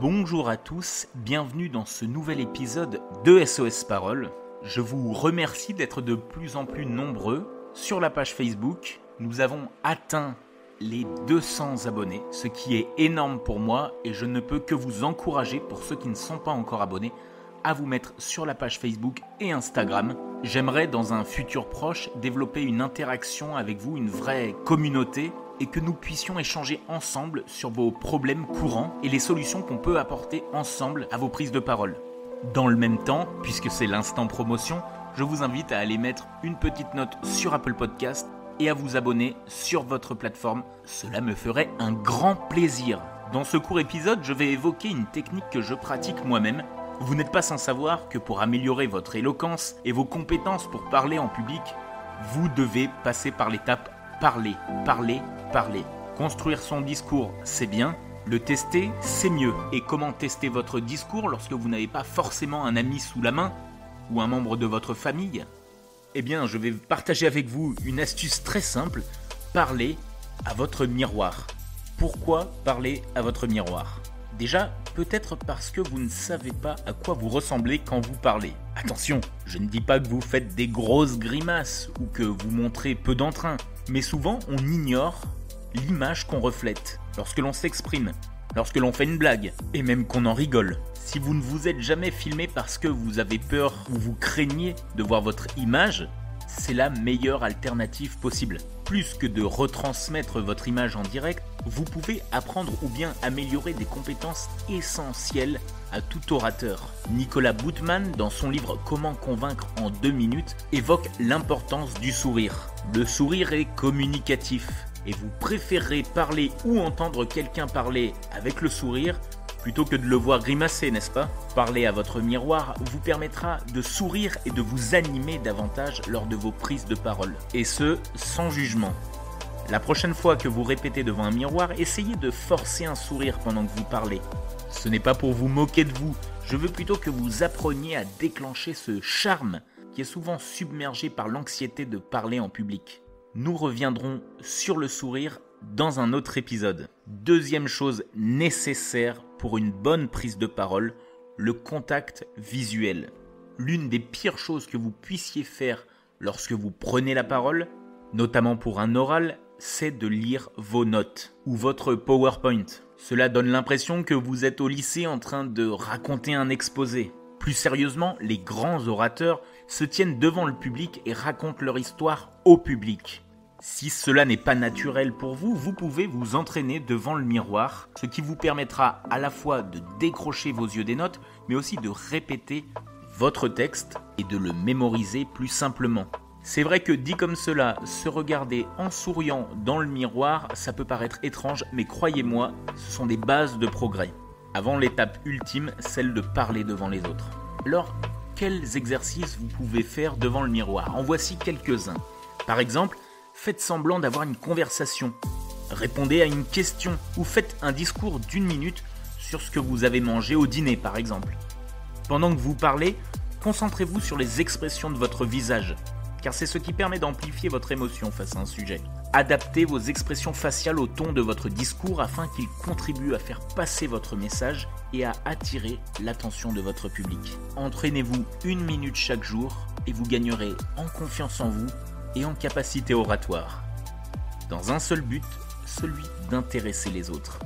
Bonjour à tous, bienvenue dans ce nouvel épisode de SOS Parole. Je vous remercie d'être de plus en plus nombreux sur la page Facebook. Nous avons atteint les 200 abonnés, ce qui est énorme pour moi et je ne peux que vous encourager, pour ceux qui ne sont pas encore abonnés, à vous mettre sur la page Facebook et Instagram. J'aimerais dans un futur proche développer une interaction avec vous, une vraie communauté, et que nous puissions échanger ensemble sur vos problèmes courants et les solutions qu'on peut apporter ensemble à vos prises de parole. Dans le même temps, puisque c'est l'instant promotion, je vous invite à aller mettre une petite note sur Apple Podcast et à vous abonner sur votre plateforme. Cela me ferait un grand plaisir. Dans ce court épisode, je vais évoquer une technique que je pratique moi-même. Vous n'êtes pas sans savoir que pour améliorer votre éloquence et vos compétences pour parler en public, vous devez passer par l'étape parler, parler, parler. Construire son discours, c'est bien. Le tester, c'est mieux. Et comment tester votre discours lorsque vous n'avez pas forcément un ami sous la main ou un membre de votre famille ? Eh bien, je vais partager avec vous une astuce très simple. Parlez à votre miroir. Pourquoi parler à votre miroir ? Déjà, peut-être parce que vous ne savez pas à quoi vous ressemblez quand vous parlez. Attention, je ne dis pas que vous faites des grosses grimaces ou que vous montrez peu d'entrain, mais souvent on ignore l'image qu'on reflète lorsque l'on s'exprime, lorsque l'on fait une blague, et même qu'on en rigole. Si vous ne vous êtes jamais filmé parce que vous avez peur ou vous craignez de voir votre image, c'est la meilleure alternative possible. Plus que de retransmettre votre image en direct, vous pouvez apprendre ou bien améliorer des compétences essentielles à tout orateur. Nicolas Boutman, dans son livre « Comment convaincre en 2 minutes », évoque l'importance du sourire. Le sourire est communicatif et vous préférerez parler ou entendre quelqu'un parler avec le sourire plutôt que de le voir grimacer, n'est-ce pas ? Parler à votre miroir vous permettra de sourire et de vous animer davantage lors de vos prises de parole. Et ce, sans jugement. La prochaine fois que vous répétez devant un miroir, essayez de forcer un sourire pendant que vous parlez. Ce n'est pas pour vous moquer de vous, je veux plutôt que vous appreniez à déclencher ce charme qui est souvent submergé par l'anxiété de parler en public. Nous reviendrons sur le sourire dans un autre épisode. Deuxième chose nécessaire pour une bonne prise de parole, le contact visuel. L'une des pires choses que vous puissiez faire lorsque vous prenez la parole, notamment pour un oral, c'est de lire vos notes ou votre PowerPoint. Cela donne l'impression que vous êtes au lycée en train de raconter un exposé. Plus sérieusement, les grands orateurs se tiennent devant le public et racontent leur histoire au public. Si cela n'est pas naturel pour vous, vous pouvez vous entraîner devant le miroir, ce qui vous permettra à la fois de décrocher vos yeux des notes, mais aussi de répéter votre texte et de le mémoriser plus simplement. C'est vrai que dit comme cela, se regarder en souriant dans le miroir, ça peut paraître étrange, mais croyez-moi, ce sont des bases de progrès. Avant l'étape ultime, celle de parler devant les autres. Alors, quels exercices vous pouvez faire devant le miroir ? En voici quelques-uns. Par exemple, faites semblant d'avoir une conversation. Répondez à une question ou faites un discours d'1 minute sur ce que vous avez mangé au dîner par exemple. Pendant que vous parlez, concentrez-vous sur les expressions de votre visage, car c'est ce qui permet d'amplifier votre émotion face à un sujet. Adaptez vos expressions faciales au ton de votre discours afin qu'ils contribuent à faire passer votre message et à attirer l'attention de votre public. Entraînez-vous 1 minute chaque jour et vous gagnerez en confiance en vous et en capacité oratoire, dans un seul but, celui d'intéresser les autres.